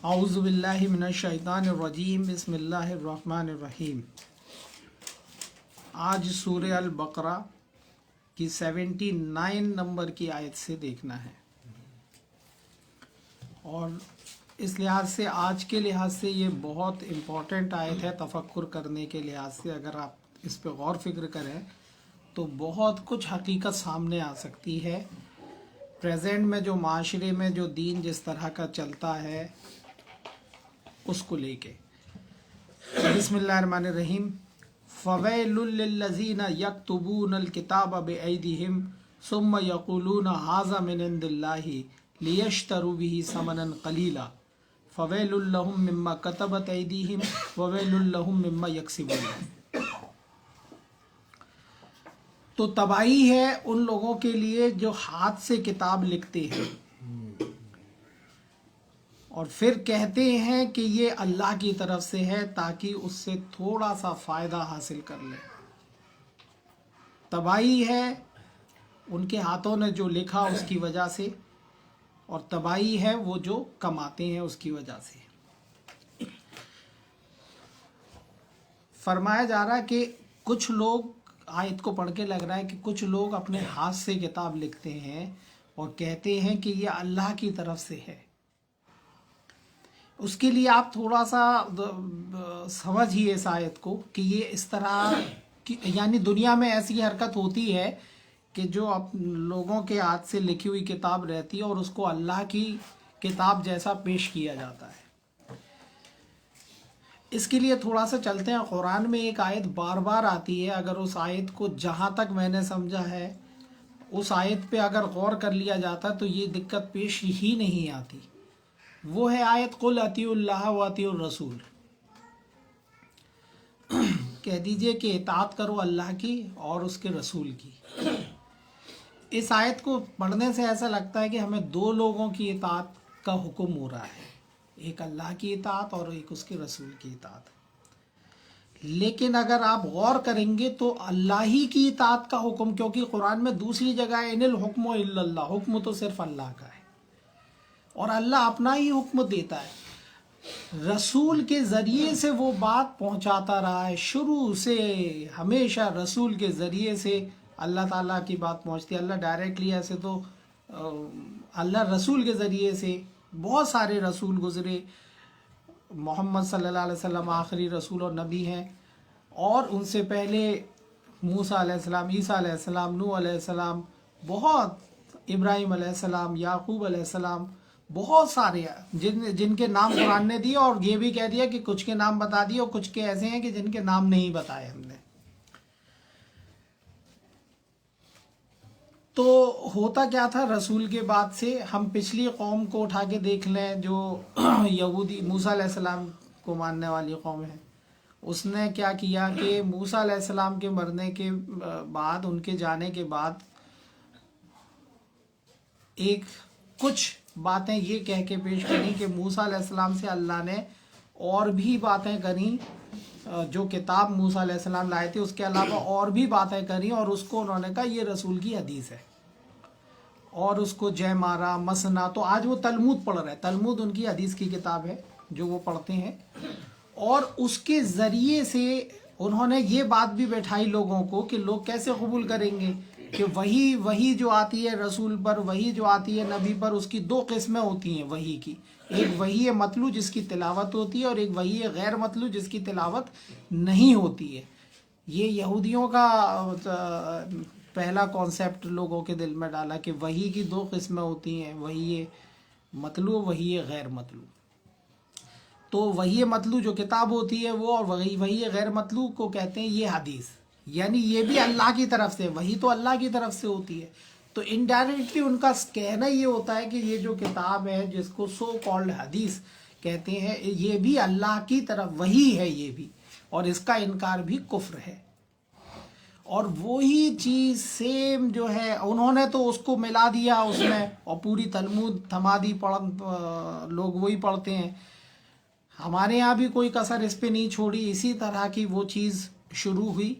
اعوذ باللہ من الشیطان الرجیم، بسم اللہ الرحمن الرحیم۔ آج سورہ البقرہ کی 79 نمبر کی آیت سے دیکھنا ہے، اور اس لحاظ سے آج کے لحاظ سے یہ بہت امپورٹنٹ آیت ہے تفکر کرنے کے لحاظ سے۔ اگر آپ اس پہ غور فکر کریں تو بہت کچھ حقیقت سامنے آ سکتی ہے۔ پریزنٹ میں جو معاشرے میں جو دین جس طرح کا چلتا ہے اس کو لے کے۔ بسم اللہ الرحمن الرحیم۔ فَوَيْلٌ لِّلَّذِينَ يَكْتُبُونَ الْكِتَابَ بِأَيْدِيهِمْ ثُمَّ يَقُولُونَ هَٰذَا مِنْ عِندِ اللَّهِ لِيَشْتَرُوا بِهِ ثَمَنًا قَلِيلًا فَوَيْلٌ لَّهُم مِّمَّا كَتَبَتْ أَيْدِيهِمْ وَوَيْلٌ لَّهُم مِّمَّا يَكْسِبُونَ۔ تو تباہی ہے ان لوگوں کے لیے جو ہاتھ سے کتاب لکھتے ہیں اور پھر کہتے ہیں کہ یہ اللہ کی طرف سے ہے تاکہ اس سے تھوڑا سا فائدہ حاصل کر لیں۔ تباہی ہے ان کے ہاتھوں نے جو لکھا اس کی وجہ سے، اور تباہی ہے وہ جو کماتے ہیں اس کی وجہ سے۔ فرمایا جا رہا ہے کہ کچھ لوگ، آیت کو پڑھ کے لگ رہا ہے کہ کچھ لوگ اپنے ہاتھ سے کتاب لکھتے ہیں اور کہتے ہیں کہ یہ اللہ کی طرف سے ہے۔ اس کے لیے آپ تھوڑا سا سمجھیے اس آیت کو کہ یہ اس طرح یعنی دنیا میں ایسی حرکت ہوتی ہے کہ جو لوگوں کے ہاتھ سے لکھی ہوئی کتاب رہتی ہے اور اس کو اللہ کی کتاب جیسا پیش کیا جاتا ہے۔ اس کے لیے تھوڑا سا چلتے ہیں۔ قرآن میں ایک آیت بار بار آتی ہے، اگر اس آیت کو جہاں تک میں نے سمجھا ہے اس آیت پہ اگر غور کر لیا جاتا تو یہ دقت پیش ہی نہیں آتی۔ وہ ہے آیت قُلْ اطیعوا اللہ واطیعوا الرسول۔ کہہ دیجئے کہ اطاعت کرو اللہ کی اور اس کے رسول کی۔ اس آیت کو پڑھنے سے ایسا لگتا ہے کہ ہمیں دو لوگوں کی اطاعت کا حکم ہو رہا ہے، ایک اللہ کی اطاعت اور ایک اس کے رسول کی اطاعت۔ لیکن اگر آپ غور کریں گے تو اللہ ہی کی اطاعت کا حکم، کیونکہ قرآن میں دوسری جگہ ان الحکم الا اللہ، حکم تو صرف اللہ کا ہے اور اللہ اپنا ہی حکم دیتا ہے۔ رسول کے ذریعے سے وہ بات پہنچاتا رہا ہے، شروع سے ہمیشہ رسول کے ذریعے سے اللہ تعالیٰ کی بات پہنچتی ہے۔ اللہ ڈائریکٹلی ایسے تو اللہ رسول کے ذریعے سے بہت سارے رسول گزرے، محمد صلی اللہ علیہ وسلم آخری رسول اور نبی ہیں، اور ان سے پہلے موسیٰ علیہ السلام، عیسیٰ علیہ السلام، نوح علیہ السلام، بہت ابراہیم علیہ السلام، یعقوب علیہ السلام، بہت سارے جن کے نام قرآن نے دیے، اور یہ بھی کہہ دیا کہ کچھ کے نام بتا دیے اور کچھ کے ایسے ہیں کہ جن کے نام نہیں بتائے ہم نے۔ تو ہوتا کیا تھا رسول کے بعد سے؟ ہم پچھلی قوم کو اٹھا کے دیکھ لیں جو یہودی موسیٰ علیہ السلام کو ماننے والی قوم ہے۔ اس نے کیا کیا کہ موسیٰ علیہ السلام کے مرنے کے بعد، ان کے جانے کے بعد، کچھ باتیں یہ کہہ کے پیش کریں کہ موسیٰ علیہ السلام سے اللہ نے اور بھی باتیں کریں، جو کتاب موسیٰ علیہ السلام لائے تھے اس کے علاوہ اور بھی باتیں کریں، اور اس کو انہوں نے کہا یہ رسول کی حدیث ہے، اور اس کو جے مارا مسنا۔ تو آج وہ تلمود پڑھ رہے ہیں، تلمود ان کی حدیث کی کتاب ہے جو وہ پڑھتے ہیں، اور اس کے ذریعے سے انہوں نے یہ بات بھی بیٹھائی لوگوں کو کہ لوگ کیسے قبول کریں گے کہ وہی جو آتی ہے رسول پر، وہی جو آتی ہے نبی پر، اس کی دو قسمیں ہوتی ہیں وحی کی۔ ایک وحی مطلوع جس کی تلاوت ہوتی ہے، اور ایک وحی غیر مطلوع جس کی تلاوت نہیں ہوتی ہے۔ یہ یہودیوں کا پہلا کانسیپٹ لوگوں کے دل میں ڈالا کہ وحی کی دو قسمیں ہوتی ہیں، وحی مطلوع، وحی غیر مطلوع۔ تو وحی مطلوع جو کتاب ہوتی ہے وہ، اور وحی غیر مطلوع کو کہتے ہیں یہ حدیث، یعنی یہ بھی اللہ کی طرف سے، وحی تو اللہ کی طرف سے ہوتی ہے۔ تو انڈائریکٹلی ان کا کہنا یہ ہوتا ہے کہ یہ جو کتاب ہے جس کو سو کالڈ حدیث کہتے ہیں، یہ بھی اللہ کی طرف وحی ہے یہ بھی، اور اس کا انکار بھی کفر ہے۔ اور وہی چیز سیم جو ہے انہوں نے تو اس کو ملا دیا اس میں، اور پوری تلمود تھما دی، لوگ وہی پڑھتے ہیں۔ ہمارے ہاں بھی کوئی کسر اس پہ نہیں چھوڑی، اسی طرح کی وہ چیز شروع ہوئی،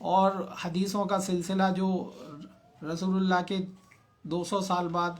اور حدیثوں کا سلسلہ جو رسول اللہ کے 200 سال بعد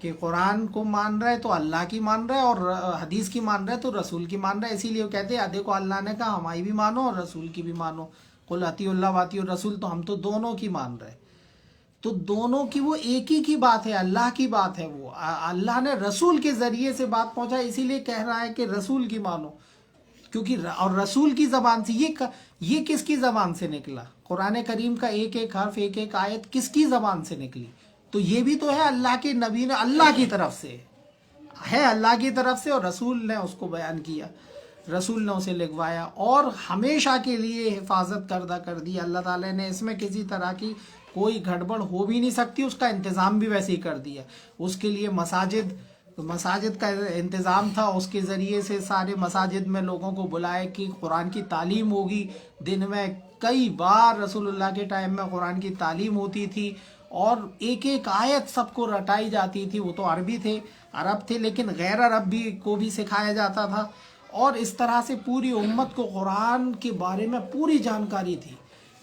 کہ قرآن کو مان رہا ہے تو اللہ کی مان رہا ہے، اور حدیث کی مان رہا ہے تو رسول کی مان رہا ہے. اسی لیے وہ کہتے ہیں دیکھو اللہ نے کہا ہماری بھی مانو اور رسول کی بھی مانو، قل اطیعوا اللہ واطیعوا الرسول، تو ہم تو دونوں کی مان رہے. تو دونوں کی وہ ایک ہی کی بات ہے، اللہ کی بات ہے. وہ اللہ نے رسول کے ذریعے سے بات پہنچا، اسی لیے کہہ رہا ہے کہ رسول کی مانو. کیونکہ اور رسول کی زبان سے یہ کس کی زبان سے نکلا؟ قرآن کریم کا ایک ایک حرف، ایک ایک آیت کس کی زبان سے نکلی؟ تو یہ بھی تو ہے اللہ کے نبی نے، اللہ کی طرف سے ہے، اللہ کی طرف سے، اور رسول نے اس کو بیان کیا، رسول نے اسے لکھوایا اور ہمیشہ کے لیے حفاظت کردہ کر دی. اللہ تعالیٰ نے اس میں کسی طرح کی کوئی گڑبڑ ہو بھی نہیں سکتی، اس کا انتظام بھی ویسے ہی کر دیا. اس کے لیے مساجد کا انتظام تھا، اس کے ذریعے سے سارے مساجد میں لوگوں کو بلائے کہ قرآن کی تعلیم ہوگی. دن میں کئی بار رسول اللہ کے ٹائم میں قرآن کی تعلیم ہوتی تھی، اور ایک ایک آیت سب کو رٹائی جاتی تھی. وہ تو عرب تھے لیکن غیر عرب بھی کو بھی سکھایا جاتا تھا، اور اس طرح سے پوری امت کو قرآن کے بارے میں پوری جانکاری تھی.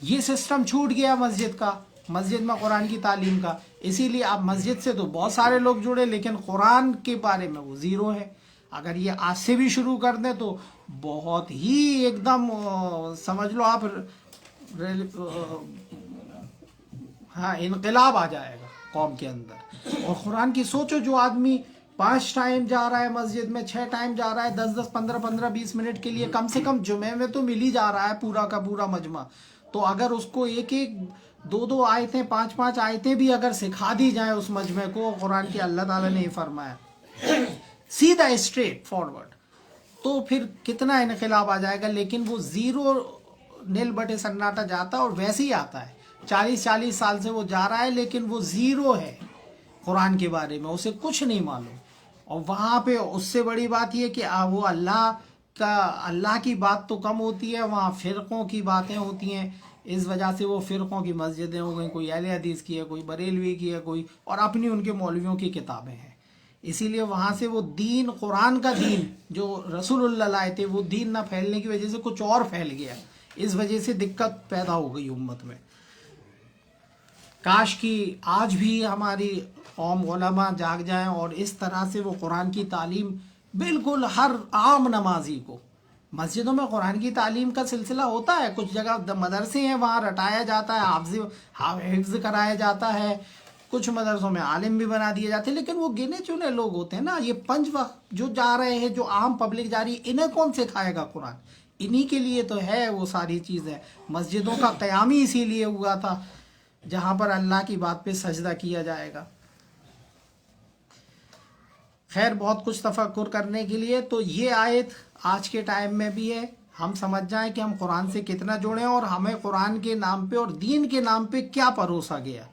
یہ سسٹم چھوٹ گیا مسجد میں قرآن کی تعلیم کا. اسی لیے اب مسجد سے تو بہت سارے لوگ جڑے، لیکن قرآن کے بارے میں وہ زیرو ہے. اگر یہ آج سے بھی شروع کر دیں تو بہت ہی ایک دم سمجھ لو آپ انقلاب آ جائے گا قوم کے اندر. اور قرآن کی سوچو، جو آدمی 5 ٹائم جا رہا ہے مسجد میں، 6 ٹائم جا رہا ہے، 10 15 20 منٹ کے لیے، کم سے کم جمعے میں تو مل ہی جا رہا ہے پورا کا پورا مجمع. تو اگر اس کو ایک 2 آیتیں 5 آیتیں بھی اگر سکھا دی جائیں اس مجمع کو، قرآن کی، اللہ تعالیٰ نے یہ فرمایا سیدھا اسٹریٹ فارورڈ، تو پھر کتنا انقلاب آ جائے گا. لیکن وہ زیرو نیل بٹے سناٹا جاتا اور ویسے ہی آتا ہے. 40 سال سے وہ جا رہا ہے لیکن وہ زیرو ہے قرآن کے بارے میں، اسے کچھ نہیں معلوم. اور وہاں پہ اس سے بڑی بات یہ کہ وہ اللہ کی بات تو کم ہوتی ہے، وہاں فرقوں کی باتیں ہوتی ہیں. اس وجہ سے وہ فرقوں کی مسجدیں ہو گئیں، کوئی اہل حدیث کی ہے، کوئی بریلوی کی ہے، کوئی اور اپنی ان کے مولویوں کی کتابیں ہیں. اسی لیے وہاں سے وہ دین، قرآن کا دین جو رسول اللہ لائے تھے، وہ دین نہ پھیلنے کی وجہ سے کچھ اور پھیل گیا. اس وجہ سے دقت پیدا ہو گئی امت میں. کاش کی آج بھی ہماری قوم علماء جاگ جائیں اور اس طرح سے وہ قرآن کی تعلیم بالکل ہر عام نمازی کو. مسجدوں میں قرآن کی تعلیم کا سلسلہ ہوتا ہے، کچھ جگہ مدرسے ہیں وہاں رٹایا جاتا ہے، حفظ کرایا جاتا ہے، کچھ مدرسوں میں عالم بھی بنا دیے جاتے ہیں. لیکن وہ گنے چنے لوگ ہوتے ہیں نا، یہ 5 وقت جو جا رہے ہیں، جو عام پبلک جا رہی ہے، انہیں کون سکھائے گا قرآن؟ انہی کے لیے تو ہے وہ ساری چیزیں. مسجدوں کا قیام ہی اسی لیے ہوا تھا جہاں پر اللہ کی بات پہ سجدہ کیا جائے گا. خیر، بہت کچھ تفکر کرنے کے لیے. تو یہ آیت آج کے ٹائم میں بھی ہے، ہم سمجھ جائیں کہ ہم قرآن سے کتنا جڑے ہیں اور ہمیں قرآن کے نام پہ اور دین کے نام پہ کیا پروسا گیا،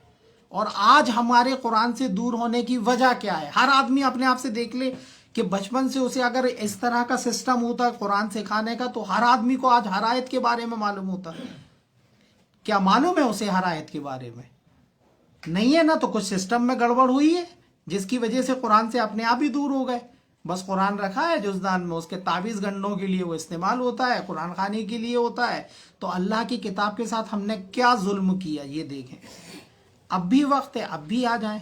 اور آج ہمارے قرآن سے دور ہونے کی وجہ کیا ہے. ہر آدمی اپنے آپ سے دیکھ لے کہ بچپن سے اسے اگر اس طرح کا سسٹم ہوتا قرآن سکھانے کا، تو ہر آدمی کو آج ہر آیت کے بارے میں معلوم ہوتا. کیا معلوم ہے اسے ہر آیت کے بارے میں؟ نہیں ہے نا. تو کچھ سسٹم میں گڑبڑ ہوئی ہے جس کی وجہ سے قرآن سے اپنے آپ ہی دور ہو گئے. بس قرآن رکھا ہے جزدان میں، اس کے تعویذ گنڈوں کے لیے وہ استعمال ہوتا ہے، قرآن خوانی کے لیے ہوتا ہے. تو اللہ کی کتاب کے ساتھ ہم نے کیا ظلم کیا یہ دیکھیں. اب بھی وقت ہے، اب بھی آ جائیں،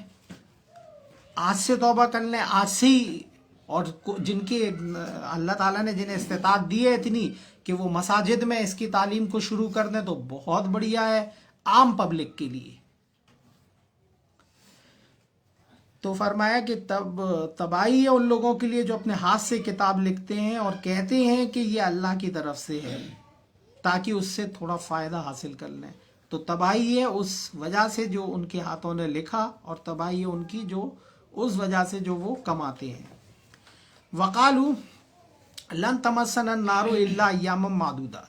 آج سے توبہ کر لیں، آج سے ہی. اور جن کے اللہ تعالیٰ نے جنہیں استطاعت دی ہے اتنی کہ وہ مساجد میں اس کی تعلیم کو شروع کر دیں تو بہت بڑھیا ہے عام پبلک کے لیے. تو فرمایا کہ تباہی ہے ان لوگوں کے لیے جو اپنے ہاتھ سے کتاب لکھتے ہیں اور کہتے ہیں کہ یہ اللہ کی طرف سے ہے تاکہ اس سے تھوڑا فائدہ حاصل کر لیں. تو تباہی ہے اس وجہ سے جو ان کے ہاتھوں نے لکھا، اور تباہی ہے ان کی جو اس وجہ سے جو وہ کماتے ہیں. وَقَالُوا لَن تَمَسَّنَا النَّارُ إِلَّا أَيَّامًا مَّعْدُودَاتٍ،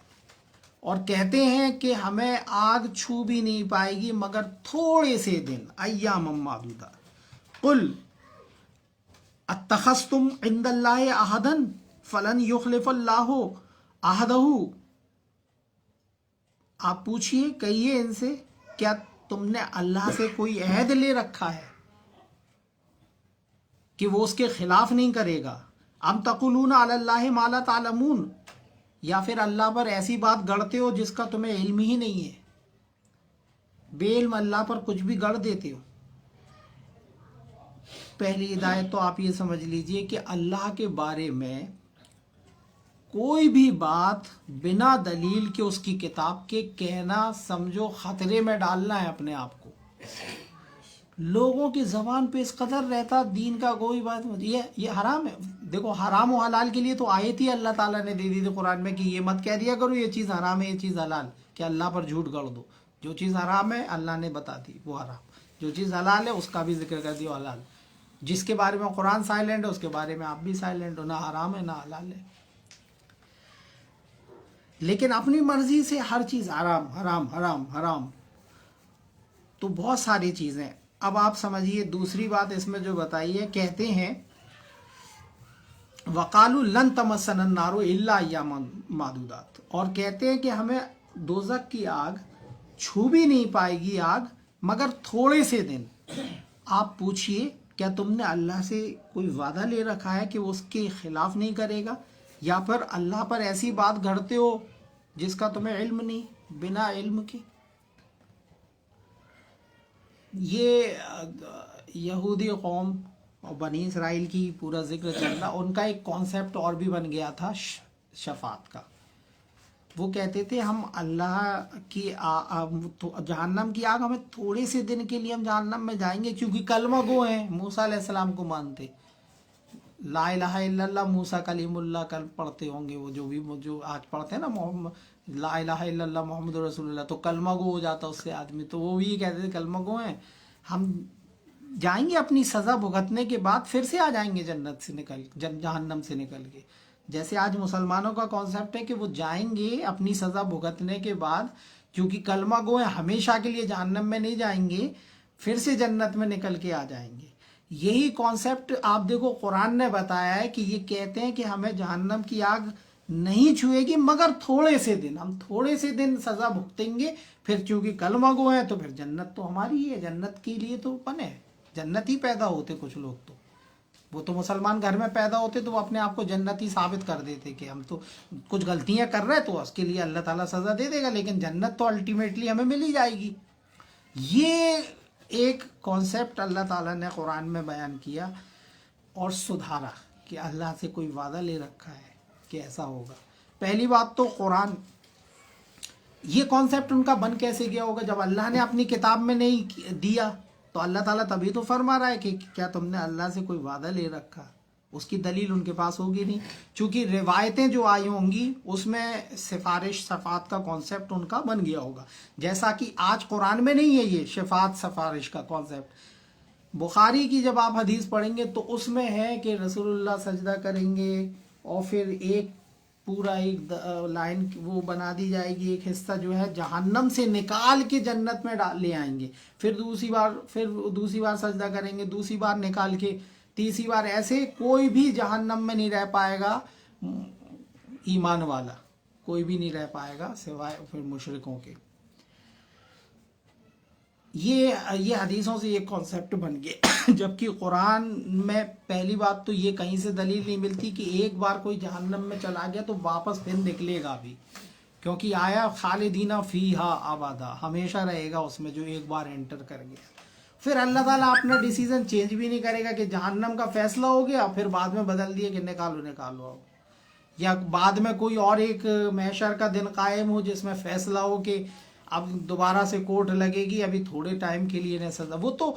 اور کہتے ہیں کہ ہمیں آگ چھو بھی نہیں پائے گی مگر تھوڑے سے دن. ایام معدودہ. قل اتخذتم عند اللہ عہدا فلن یخلف اللہ عہدہ. آپ پوچھئے، کہیے ان سے، کیا تم نے اللہ سے کوئی عہد لے رکھا ہے کہ وہ اس کے خلاف نہیں کرے گا؟ ام تقولون علی اللہ ما لا تعلمون، یا پھر اللہ پر ایسی بات گڑتے ہو جس کا تمہیں علم ہی نہیں ہے، بے علم اللہ پر کچھ بھی گڑ دیتے ہو. پہلی ہدایت تو آپ یہ سمجھ لیجئے کہ اللہ کے بارے میں کوئی بھی بات بنا دلیل کے اس کی کتاب کے کہنا سمجھو خطرے میں ڈالنا ہے اپنے آپ کو. لوگوں کی زبان پہ اس قدر رہتا دین کا کوئی بات یہ حرام ہے. دیکھو حرام و حلال کے لیے تو آیت ہی اللہ تعالیٰ نے دے دی تھی قرآن میں کہ یہ مت کہہ دیا کرو یہ چیز حرام ہے یہ چیز حلال, کہ اللہ پر جھوٹ گڑ دو. جو چیز حرام ہے اللہ نے بتا دی وہ حرام, جو چیز حلال ہے اس کا بھی ذکر کر دیا حلال. جس کے بارے میں قرآن سائلنٹ ہے اس کے بارے میں آپ بھی سائلنٹ ہو, نہ حرام ہے نہ حلال ہے. لیکن اپنی مرضی سے ہر چیز حرام حرام حرام حرام, تو بہت ساری چیزیں. اب آپ سمجھیے دوسری بات اس میں جو بتائی ہے, کہتے ہیں وقالوا لن تمسنا النار الا ایاما معدودات, اور کہتے ہیں کہ ہمیں دوزخ کی آگ چھو بھی نہیں پائے گی آگ مگر تھوڑے سے دن. آپ پوچھئے کیا تم نے اللہ سے کوئی وعدہ لے رکھا ہے کہ وہ اس کے خلاف نہیں کرے گا, یا پھر اللہ پر ایسی بات گھڑتے ہو جس کا تمہیں علم نہیں, بنا علم کے. یہ یہودی قوم اور بنی اسرائیل کی پورا ذکر چل رہا, ان کا ایک کانسیپٹ اور بھی بن گیا تھا شفاعت کا. وہ کہتے تھے ہم اللہ کی جہنم کی آگ ہمیں تھوڑے سے دن کے لیے ہم جہنم میں جائیں گے, کیونکہ کلمہ گو ہیں, موسیٰ علیہ السلام کو مانتے, لا الہ الا اللہ موسیٰ کلیم اللہ کل پڑھتے ہوں گے, وہ جو آج پڑھتے ہیں نا محمد لا الہ الا اللہ محمد رسول اللہ, تو کلمہ گو ہو جاتا اس سے آدمی. تو وہ بھی کہتے تھے کلمہ گو ہیں, ہم جائیں گے اپنی سزا بھگتنے کے بعد پھر سے آ جائیں گے جنت سے نکل جہنم سے نکل کے. جیسے آج مسلمانوں کا کانسیپٹ ہے کہ وہ جائیں گے اپنی سزا بھگتنے کے بعد, کیونکہ کلمہ گو ہیں, ہمیشہ کے لیے جہنم میں نہیں جائیں گے, پھر سے جنت میں نکل کے آ جائیں گے. یہی کانسیپٹ آپ دیکھو قرآن نے بتایا ہے کہ یہ کہتے ہیں کہ ہمیں جہنم کی آگ نہیں چھوئے گی مگر تھوڑے سے دن, ہم تھوڑے سے دن سزا بھگتیں گے, پھر چونکہ کلمہ گو ہیں تو پھر جنت تو ہماری ہے, جنت کے لیے تو بنے, جنت ہی پیدا ہوتے کچھ لوگ. تو وہ تو مسلمان گھر میں پیدا ہوتے تو وہ اپنے آپ کو جنتی ثابت کر دیتے کہ ہم تو کچھ غلطیاں کر رہے تو اس کے لیے اللہ تعالیٰ سزا دے دے گا, لیکن جنت تو الٹیمیٹلی ہمیں مل ہی جائے گی. یہ ایک کانسیپٹ اللہ تعالیٰ نے قرآن میں بیان کیا اور سدھارا کہ اللہ سے کوئی وعدہ لے رکھا ہے کہ ایسا ہوگا. پہلی بات تو قرآن, یہ کانسیپٹ ان کا بن کیسے گیا ہوگا جب اللہ نے اپنی کتاب میں نہیں دیا, تو اللہ تعالیٰ تبھی تو فرما رہا ہے کہ کیا تم نے اللہ سے کوئی وعدہ لے رکھا. اس کی دلیل ان کے پاس ہوگی نہیں, چونکہ روایتیں جو آئی ہوں گی اس میں سفارش شفاعت کا کانسیپٹ ان کا بن گیا ہوگا, جیسا کہ آج قرآن میں نہیں ہے یہ شفاعت سفارش کا کانسیپٹ. بخاری کی جب آپ حدیث پڑھیں گے تو اس میں ہے کہ رسول اللہ سجدہ کریں گے اور پھر ایک پورا ایک لائن وہ بنا دی جائے گی, ایک حصہ جو ہے جہنم سے نکال کے جنت میں لے آئیں گے, پھر دوسری بار سجدہ کریں گے, دوسری بار نکال کے, تیسری بار, ایسے کوئی بھی جہنم میں نہیں رہ پائے گا ایمان والا, کوئی بھی نہیں رہ پائے گا سوائے پھر مشرکوں کے. یہ حدیثوں سے یہ کانسیپٹ بن گئے, جبکہ قرآن میں پہلی بات تو یہ کہیں سے دلیل نہیں ملتی کہ ایک بار کوئی جہنم میں چلا گیا تو واپس پھر نکلے گا بھی, کیونکہ آیا خالدین فیہا ابدا, ہمیشہ رہے گا اس میں جو ایک بار انٹر کر گیا. پھر اللہ تعالیٰ اپنا ڈیسیزن چینج بھی نہیں کرے گا کہ جہنم کا فیصلہ ہو گیا پھر بعد میں بدل دیے کہ نکالو, یا بعد میں کوئی اور ایک محشر کا دن قائم ہو جس میں فیصلہ ہو کہ اب دوبارہ سے کورٹ لگے گی, ابھی تھوڑے ٹائم کے لیے نہیں سزا. وہ تو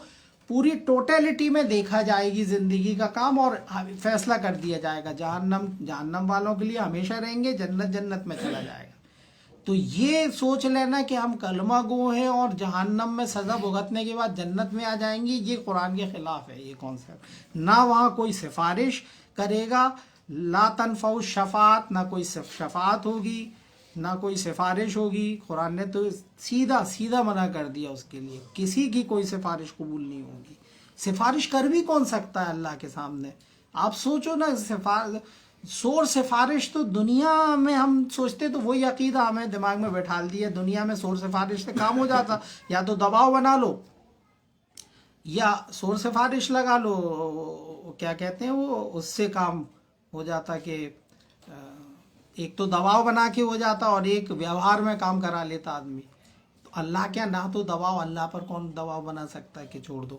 پوری ٹوٹیلٹی میں دیکھا جائے گی زندگی کا کام اور فیصلہ کر دیا جائے گا, جہنم والوں کے لیے ہمیشہ رہیں گے, جنت میں چلا جائے گا. تو یہ سوچ لینا کہ ہم کلمہ گو ہیں اور جہنم میں سزا بھگتنے کے بعد جنت میں آ جائیں گے, یہ قرآن کے خلاف ہے یہ کانسیپٹ. نہ وہاں کوئی سفارش کرے گا, لا تنفع الشفاعت, نہ کوئی شفاعت ہوگی نہ کوئی سفارش ہوگی. قرآن نے تو سیدھا منع کر دیا اس کے لیے, کسی کی کوئی سفارش قبول نہیں ہوگی. سفارش کر بھی کون سکتا ہے اللہ کے سامنے؟ آپ سوچو نا, سفارش تو دنیا میں ہم سوچتے تو وہی عقیدہ ہمیں دماغ میں بٹھا دیا, دنیا میں سفارش سے کام ہو جاتا, یا تو دباؤ بنا لو یا سفارش لگا لو, کیا کہتے ہیں وہ, اس سے کام ہو جاتا کہ ایک تو دباؤ بنا کے ہو جاتا اور ایک ویوہار میں کام کرا لیتا آدمی. تو اللہ کیا, نہ تو دباؤ, اللہ پر کون دباؤ بنا سکتا ہے کہ چھوڑ دو.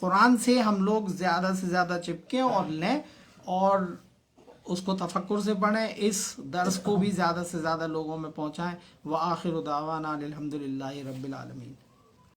قرآن سے ہم لوگ زیادہ سے زیادہ چپکیں اور لیں اور اس کو تفکر سے پڑھیں، اس درس کو بھی زیادہ سے زیادہ لوگوں میں پہنچائیں۔ وآخر دعوانا الحمد للہ رب العالمین۔